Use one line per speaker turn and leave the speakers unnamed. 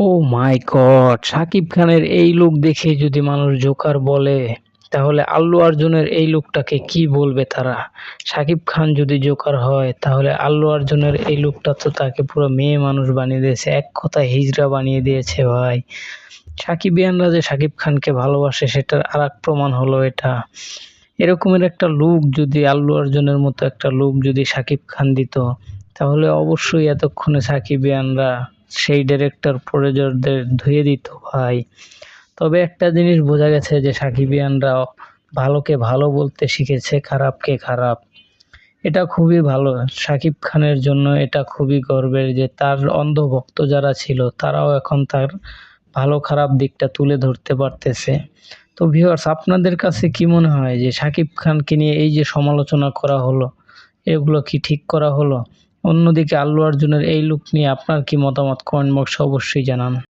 ও মাই god! Shakib খানের এই look দেখে যদি মানুষ জোকার বলে, তাহলে আল্লু অর্জুনের এই লুকটাকে কি বলবে তারা? শাকিব খান যদি জোকার হয়, তাহলে আল্লু অর্জুনের এই লুকটা তো তাকে পুরো মেয়ে মানুষ বানিয়ে দিয়েছে। এক কথায় হিজড়া বানিয়ে দিয়েছে ভাই। সাকিবিয়ানরা যে শাকিব খানকে ভালোবাসে সেটার আরেক প্রমাণ হলো এটা। এরকমের একটা লুক যদি আল্লু অর্জুনের মতো একটা লুক যদি শাকিব খান দিত, তাহলে অবশ্যই এতক্ষণে সাকিবিয়ানরা সেই ডিরেক্টর প্রযোজকদের ধুয়ে দিত ভাই। তবে একটা জিনিস বোঝা গেছে যে সাকিবিয়ানরা ভালোকে ভালো বলতে শিখেছে, খারাপকে খারাপ। এটা খুবই ভালো। শাকিব খানের জন্য এটা খুবই গর্বের যে তার অন্ধভক্ত যারা ছিল তারাও এখন তার ভালো খারাপ দিকটা তুলে ধরতে পারতেছে। তো ভিউয়ার্স, আপনাদের কাছে কি মনে হয় যে শাকিব খানকে নিয়ে এই যে সমালোচনা করা হলো, এগুলো কি ঠিক করা হলো? অন্যদিকে আল্লু অর্জুনের এই লুক নিয়ে আপনার কি মতামত? কমেন্ট বক্সে অবশ্যই জানান।